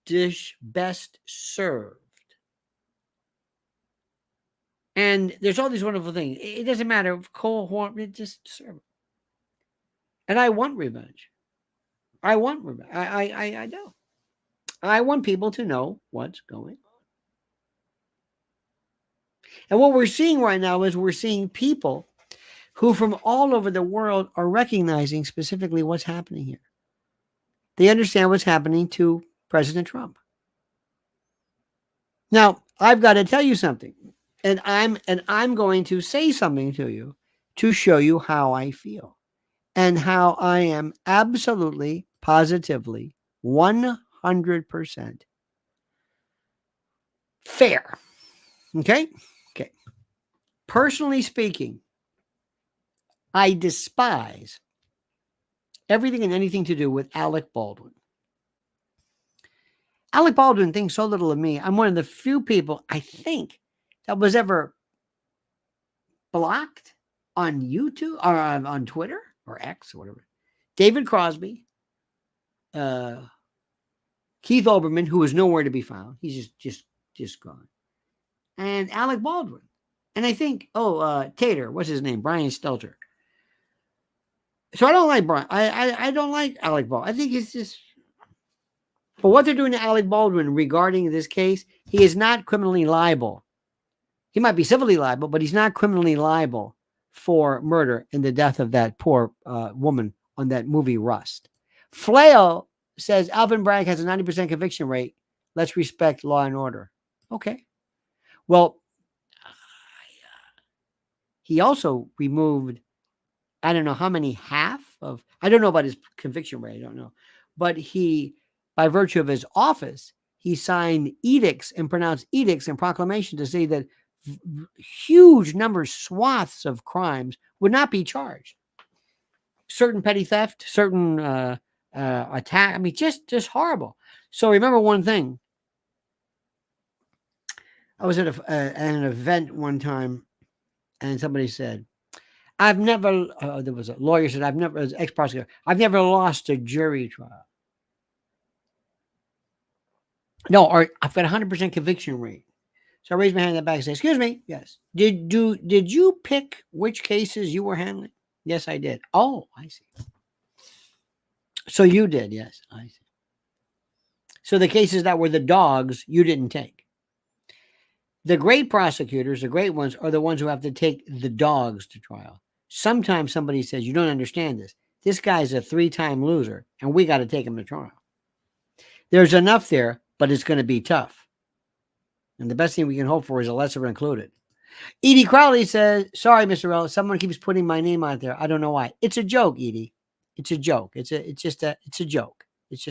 dish best served. And there's all these wonderful things. It doesn't matter if cold, warm, it just serve it. And I want revenge. I want revenge. I do. I want people to know what's going on. And what we're seeing right now is we're seeing people who from all over the world are recognizing specifically what's happening here. They understand what's happening to President Trump. Now, I've got to tell you something, and I'm going to say something to you to show you how I feel and how I am absolutely, positively, 100% fair. Okay? Okay. Personally speaking, I despise everything and anything to do with Alec Baldwin. Alec Baldwin thinks so little of me. I'm one of the few people, I think, that was ever blocked on YouTube or on Twitter or X or whatever. David Crosby, Keith Olbermann, who is nowhere to be found. He's just gone. And Alec Baldwin. And I think, Tater, what's his name? Brian Stelter. So I don't like Brian. I don't like Alec Baldwin. I think it's just, for what they're doing to Alec Baldwin regarding this case, he is not criminally liable. He might be civilly liable, but he's not criminally liable for murder and the death of that poor woman on that movie Rust. Flail says Alvin Bragg has a 90% conviction rate. Let's respect law and order. Okay. Well, he also removed, I don't know how many I don't know about his conviction rate. I don't know. But he, by virtue of his office, he signed edicts and pronounced edicts and proclamation to say that huge numbers, swaths of crimes would not be charged. Certain petty theft, certain attack. I mean, just horrible. So remember one thing. I was at an event one time, and somebody said, I've never, there was a lawyer said, ex-prosecutor, I've never lost a jury trial. No, or I've got a 100% conviction rate. So I raised my hand in the back and said, excuse me, yes. Did you pick which cases you were handling? Yes, I did. Oh, I see. So you did, yes, I see. So the cases that were the dogs, you didn't take. The great prosecutors, the great ones, are the ones who have to take the dogs to trial. Sometimes somebody says, you don't understand this. This guy's a 3-time loser, and we got to take him to trial. There's enough there, but it's going to be tough. And the best thing we can hope for is a lesser included. Edie Crowley says, sorry, Mr. L, someone keeps putting my name out there. I don't know why. It's a joke, Edie. It's a joke. It's a joke. It's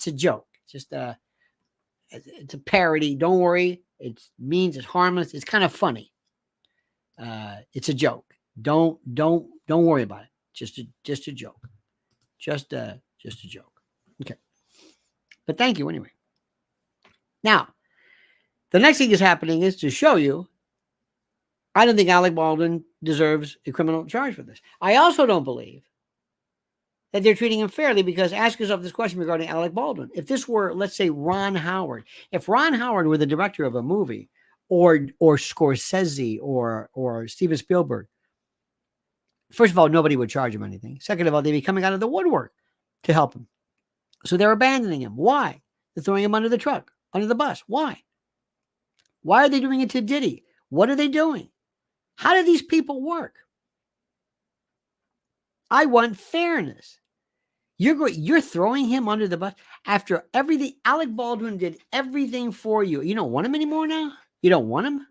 a joke. It's a parody. Don't worry. It means it's harmless. It's kind of funny. It's a joke. Don't worry about it. Just a joke. Just a joke. Okay. But thank you anyway. Now, the next thing is happening is to show you, I don't think Alec Baldwin deserves a criminal charge for this. I also don't believe that they're treating him fairly, because ask yourself this question regarding Alec Baldwin. If this were, let's say, Ron Howard, if Ron Howard were the director of a movie, or Scorsese or Steven Spielberg, first of all, nobody would charge him anything. Second of all, they'd be coming out of the woodwork to help him. So they're abandoning him. Why? They're throwing him under the truck, under the bus. Why? Why are they doing it to Diddy? What are they doing? How do these people work? I want fairness. You're throwing him under the bus after everything. Alec Baldwin did everything for you. You don't want him anymore now? You don't want him?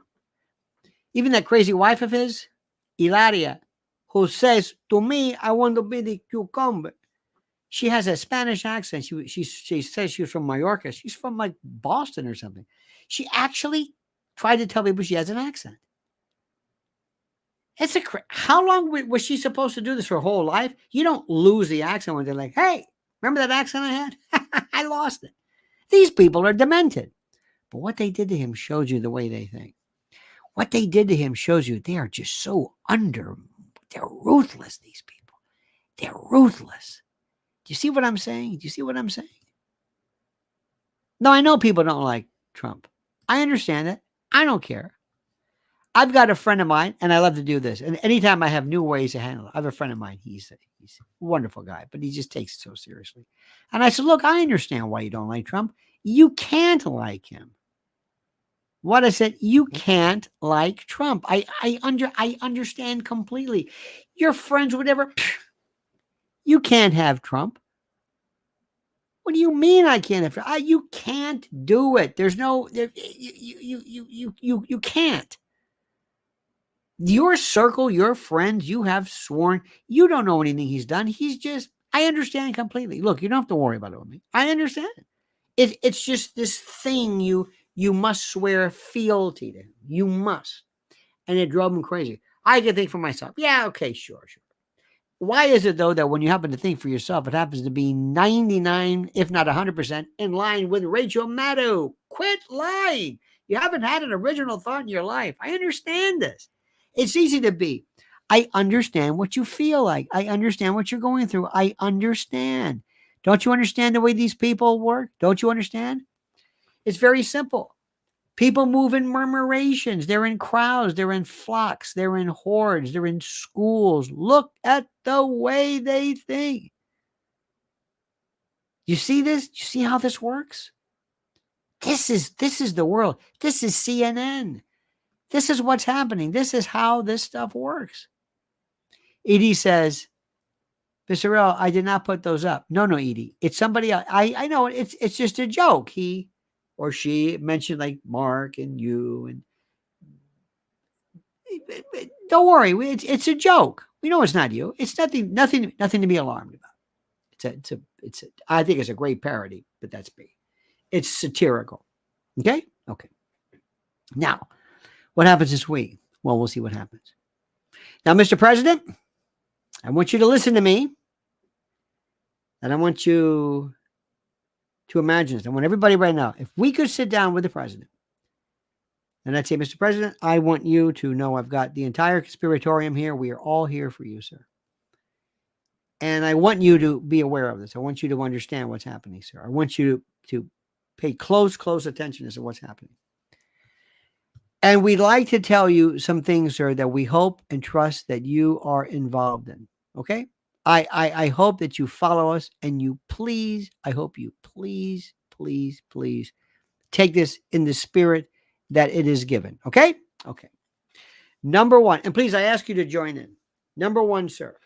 Even that crazy wife of his, Hilaria, who says, to me, I want to be the cucumber. She has a Spanish accent. She says she's from Mallorca. She's from like Boston or something. She actually tried to tell people she has an accent. How long was she supposed to do this her whole life? You don't lose the accent when they're like, hey, remember that accent I had? I lost it. These people are demented. But what they did to him shows you the way they think. What they did to him shows you they are just so they're ruthless, these people. They're ruthless. Do you see what I'm saying? Do you see what I'm saying? No, I know people don't like Trump. I understand it. I don't care. I've got a friend of mine, and I love to do this. And anytime I have new ways to handle it, I have a friend of mine. He's a wonderful guy, but he just takes it so seriously. And I said, look, I understand why you don't like Trump. You can't like him. What I said, you can't like Trump. I understand completely. You're friends with whatever. You can't have Trump. What do you mean I can't? You can't do it. There's no, you can't. Your circle, your friends, you have sworn, you don't know anything he's done. He's just, I understand completely. Look, you don't have to worry about it with me. I understand. It's just this thing you must swear fealty to him. You must. And it drove him crazy. I can think for myself. Yeah, okay, sure. Why is it, though, that when you happen to think for yourself, it happens to be 99, if not 100%, in line with Rachel Maddow? Quit lying. You haven't had an original thought in your life. I understand this. It's easy to be. I understand what you feel like. I understand what you're going through. I understand. Don't you understand the way these people work? Don't you understand? It's very simple. People move in murmurations. They're in crowds. They're in flocks. They're in hordes. They're in schools. Look at the way they think. You see this? You see how this works? This is the world. This is CNN. This is what's happening. This is how this stuff works. Edie says, Mr. Real, I did not put those up. No, Edie. It's somebody else. I know it's just a joke. He or she mentioned like Mark and you, and don't worry, it's a joke. We know it's not you. It's nothing to be alarmed about. I think it's a great parody, but that's me. It's satirical. Okay. Now, what happens this week? Well, we'll see what happens. Now, Mr. President, I want you to listen to me, and I want you to imagine this. I want everybody right now, if we could sit down with the president, and I'd say, Mr. President, I want you to know I've got the entire conspiratorium here. We are all here for you, sir. And I want you to be aware of this. I want you to understand what's happening, sir. I want you to pay close attention to what's happening. And we'd like to tell you some things, sir, that we hope and trust that you are involved in. Okay? I hope that you follow us, and you please, I hope you please take this in the spirit that it is given. Okay? Okay. Number one, and please, I ask you to join in. Number one, sir,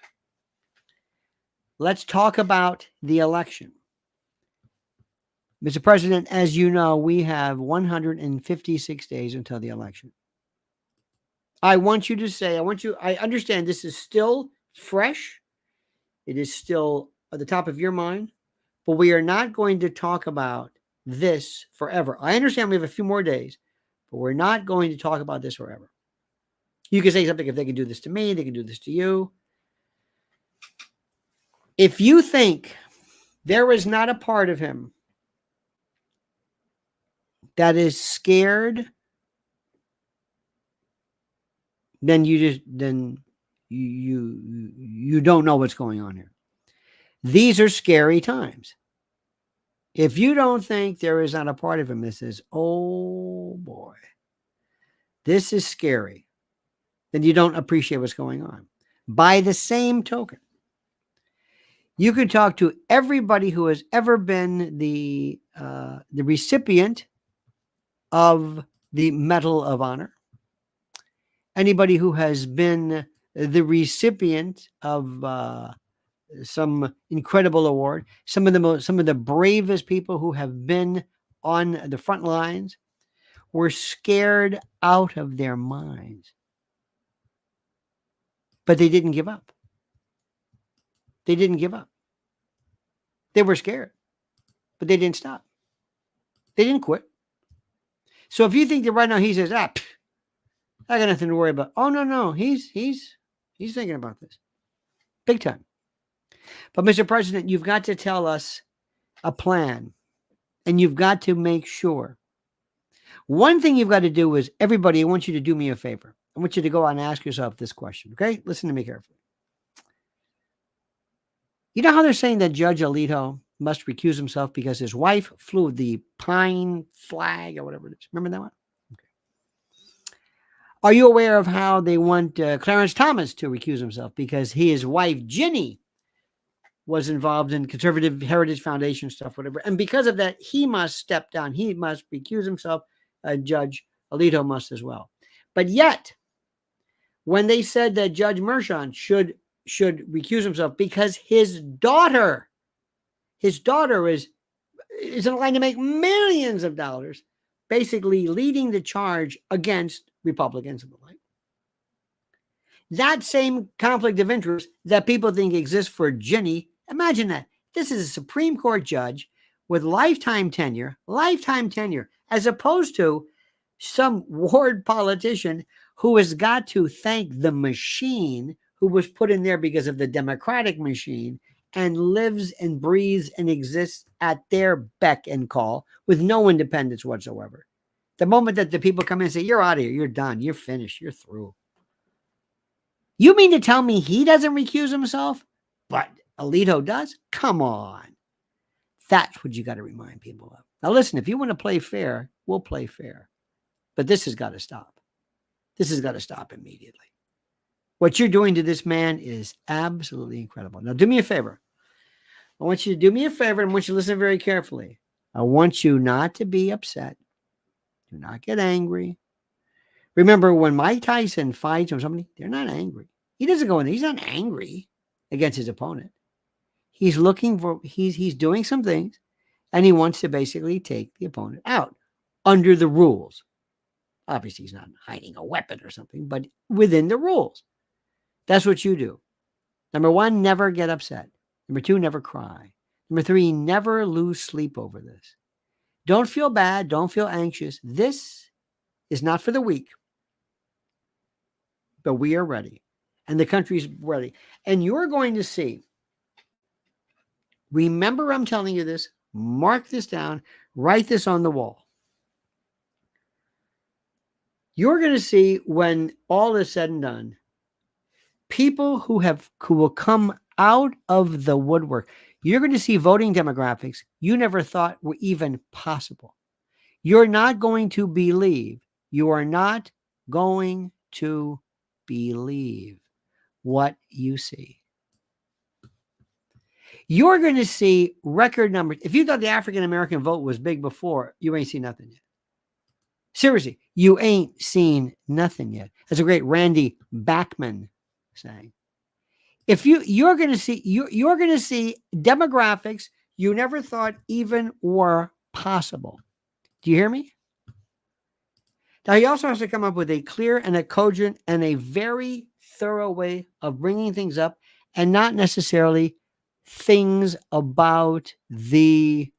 let's talk about the election. Mr. President, as you know, we have 156 days until the election. I want you to say, I understand this is still fresh. It is still at the top of your mind, but we are not going to talk about this forever. I understand we have a few more days, but we're not going to talk about this forever. You can say something, if they can do this to me, they can do this to you. If you think there is not a part of him that is scared, then you don't know what's going on here. These are scary times. If you don't think there is not a part of him that says, oh boy, this is scary, then you don't appreciate what's going on. By the same token, you can talk to everybody who has ever been the recipient of the Medal of Honor, anybody who has been the recipient of some incredible award, some of the bravest people who have been on the front lines were scared out of their minds. But they didn't give up. They didn't give up. They were scared, but they didn't stop. They didn't quit. So if you think that right now he says, I got nothing to worry about. Oh, no. He's thinking about this. Big time. But Mr. President, you've got to tell us a plan, and you've got to make sure. One thing you've got to do is, everybody, I want you to do me a favor. I want you to go out and ask yourself this question, okay? Listen to me carefully. You know how they're saying that Judge Alito must recuse himself because his wife flew the pine flag or whatever it is? Remember that one? Okay. Are you aware of how they want Clarence Thomas to recuse himself because his wife, Ginny, was involved in Conservative Heritage Foundation stuff, whatever. And because of that, he must step down. He must recuse himself. Judge Alito must as well. But yet, when they said that Judge Merchan should recuse himself because his daughter is is in line to make millions of dollars, basically leading the charge against Republicans and the like. That same conflict of interest that people think exists for Ginny, imagine that. This is a Supreme Court judge with lifetime tenure, as opposed to some ward politician who has got to thank the machine who was put in there because of the Democratic machine and lives and breathes and exists at their beck and call with no independence whatsoever. The moment that the people come in and say, you're out of here, you're done, you're finished, you're through. You mean to tell me he doesn't recuse himself, but Alito does? Come on. That's what you got to remind people of. Now, listen, if you want to play fair, we'll play fair. But this has got to stop. This has got to stop immediately. What you're doing to this man is absolutely incredible. Now, do me a favor. I want you to do me a favor, and I want you to listen very carefully. I want you not to be upset. Do not get angry. Remember, when Mike Tyson fights with somebody, they're not angry. He doesn't go in there. He's not angry against his opponent. He's looking for, he's doing some things, and he wants to basically take the opponent out under the rules. Obviously, he's not hiding a weapon or something, but within the rules. That's what you do. Number one, never get upset. Number two, never cry. Number three, never lose sleep over this. Don't feel bad. Don't feel anxious. This is not for the weak. But we are ready. And the country's ready. And you're going to see. Remember, I'm telling you this. Mark this down. Write this on the wall. You're going to see, when all is said and done, people who will come out of the woodwork. You're going to see voting demographics you never thought were even possible. You're not going to believe. You are not going to believe what you see. You're going to see record numbers. If you thought the African American vote was big before, you ain't seen nothing yet. Seriously, you ain't seen nothing yet. That's a great Randy Bachman saying. If you're going to see demographics you never thought even were possible. Do you hear me? Now, he also has to come up with a clear and a cogent and a very thorough way of bringing things up, and not necessarily things about the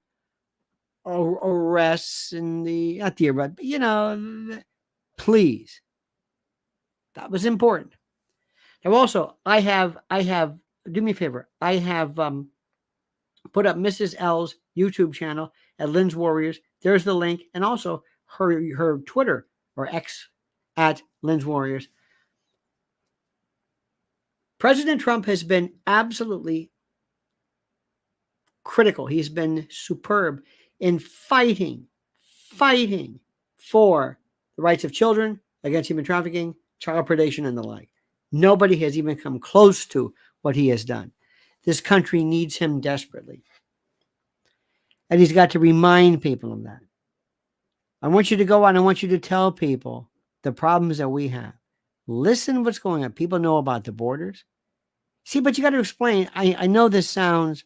arrests and not the arrest, but, please. That was important. Now, also, I have, do me a favor. I have put up Mrs. L's YouTube channel at Lynn's Warriors. There's the link. And also her Twitter, or X, at Lynn's Warriors. President Trump has been absolutely critical. He's been superb in fighting for the rights of children, against human trafficking, child predation, and the like. Nobody has even come close to what he has done. This country needs him desperately. And he's got to remind people of that. I want you to go out and I want you to tell people the problems that we have. Listen to what's going on. People know about the borders. See, but you got to explain. I know this sounds,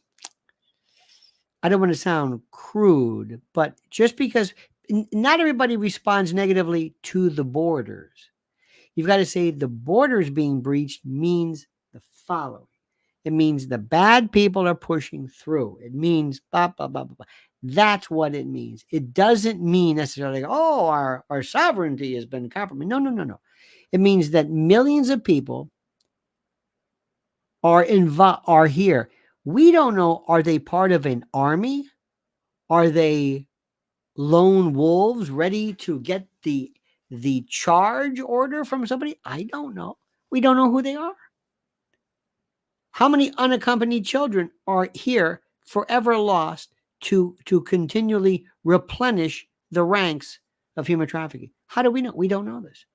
I don't want to sound crude, but just because not everybody responds negatively to the borders. You've got to say the borders being breached means the following. It means the bad people are pushing through. It means blah, blah, blah, blah, blah. That's what it means. It doesn't mean necessarily, oh, our sovereignty has been compromised. No. It means that millions of people are here. We don't know, are they part of an army? Are they lone wolves ready to get the charge order from somebody? I don't know. We don't know who they are. How many unaccompanied children are here forever lost to continually replenish the ranks of human trafficking? How do we know? We don't know this.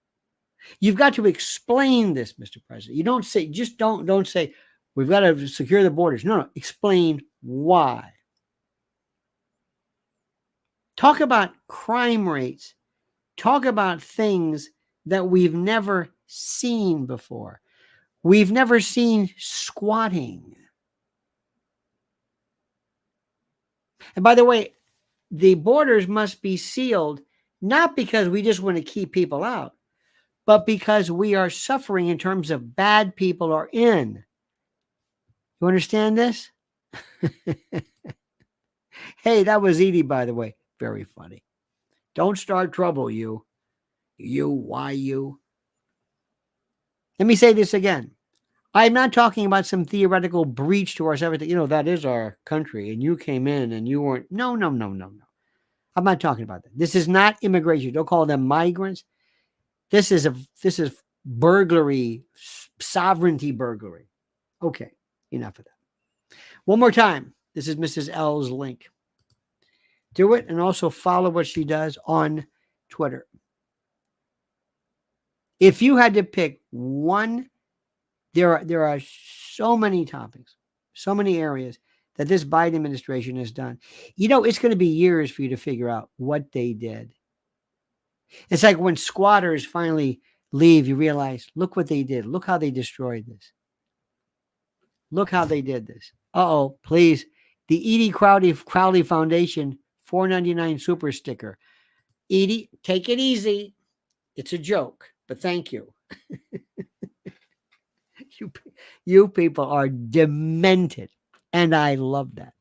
You've got to explain this, Mr. President. You don't say, just don't say, we've got to secure the borders. No. Explain why. Talk about crime rates. Talk about things that we've never seen before. We've never seen squatting. And by the way, the borders must be sealed, not because we just want to keep people out, but because we are suffering in terms of bad people are in. You understand this? Hey, that was Edie, by the way. Very funny. Don't start trouble, you. Why you? Let me say this again. I'm not talking about some theoretical breach to our everything. That is our country, and you came in and you weren't. No. I'm not talking about that. This is not immigration. Don't call them migrants. This is burglary, sovereignty burglary. Okay, enough of that. One more time. This is Mrs. L's link. Do it, and also follow what she does on Twitter. If you had to pick one, there are so many topics, so many areas that this Biden administration has done. It's going to be years for you to figure out what they did. It's like when squatters finally leave, you realize, look what they did. Look how they destroyed this. Look how they did this. Uh-oh, please. The Edie Crowley Foundation $4.99 super sticker. Edie, take it easy. It's a joke, but thank you. You people are demented, and I love that.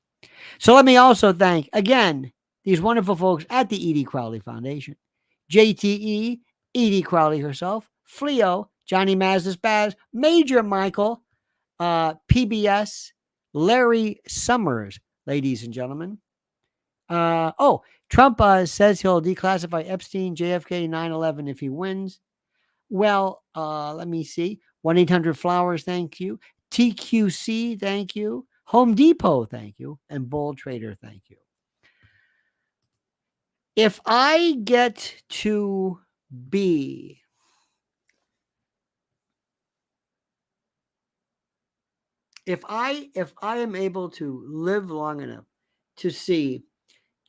So let me also thank, again, these wonderful folks at the Edie Crowley Foundation. JTE, Edie Crowley herself, Fleo, Johnny Mazdas Baz, Major Michael, PBS, Larry Summers, ladies and gentlemen. Trump says he'll declassify Epstein, JFK, 9/11 if he wins. Well, let me see. 1-800-Flowers, thank you. TQC, thank you. Home Depot, thank you. And Bull Trader, thank you. If I get to be if I am able to live long enough to see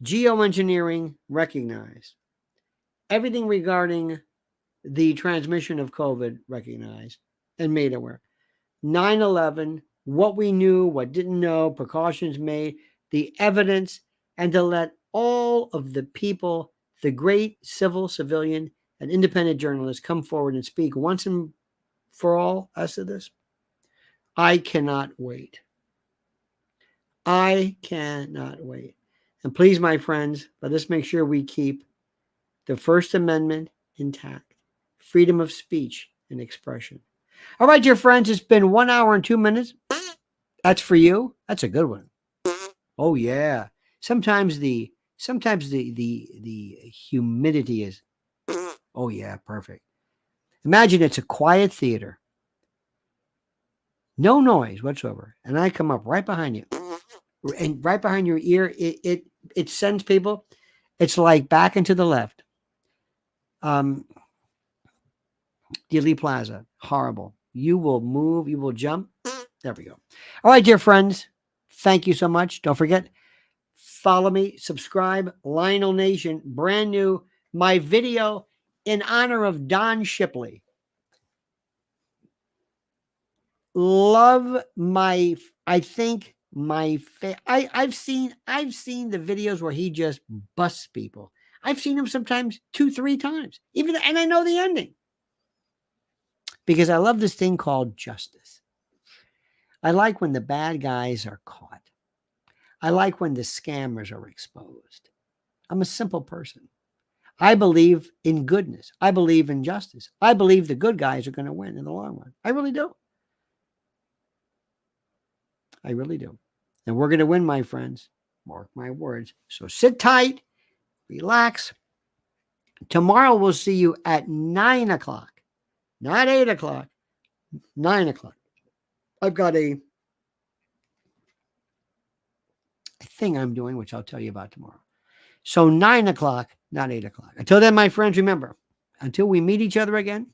geoengineering recognized, everything regarding the transmission of COVID recognized and made aware, 9/11, what we knew, what didn't know, precautions made, the evidence, and to let all of the people, the great civilian, and independent journalists come forward and speak once and for all as to this. I cannot wait. I cannot wait. And please, my friends, let us make sure we keep the First Amendment intact. Freedom of speech and expression. All right, dear friends, it's been 1 hour and 2 minutes. That's for you. That's a good one. Oh yeah. Sometimes the humidity is. Oh yeah, perfect. Imagine it's a quiet theater, no noise whatsoever, and I come up right behind you, and right behind your ear, it sends people. It's like back and to the left. Dealey Plaza, horrible. You will move, you will jump. There we go. All right, dear friends, thank you so much. Don't forget, follow me, subscribe, Lionel Nation, brand new, my video in honor of Don Shipley. Love my, I think my, I've seen the videos where he just busts people. I've seen him sometimes 2-3 times, and I know the ending. Because I love this thing called justice. I like when the bad guys are caught. I like when the scammers are exposed. I'm a simple person. I believe in goodness. I believe in justice. I believe the good guys are going to win in the long run. I really do. I really do. And we're going to win, my friends. Mark my words. So sit tight, relax. Tomorrow we'll see you at 9 o'clock. Not 8 o'clock, 9 o'clock. I've got a thing I'm doing, which I'll tell you about tomorrow. So 9 o'clock, not 8 o'clock. Until then, my friends, remember, until we meet each other again,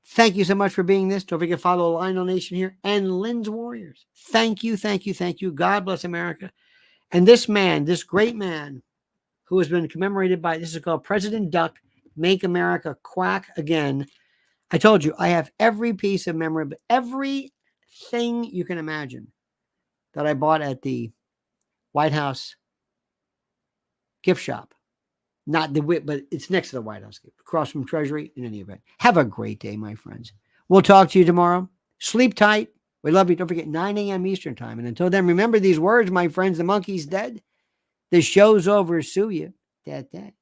thank you so much for being this. Don't forget to follow Lionel Nation here and Lynn's Warriors. Thank you, thank you, thank you. God bless America. And this man, this great man who has been commemorated by, this is called President Duck, Make America Quack Again. I told you, I have every piece of memorabilia, everything you can imagine that I bought at the White House gift shop. Not the Whip, but it's next to the White House, across from Treasury. In any event, have a great day, my friends. We'll talk to you tomorrow. Sleep tight. We love you. Don't forget 9 a.m. Eastern time. And until then, remember these words, my friends. The monkey's dead. The show's over. Sue you. That.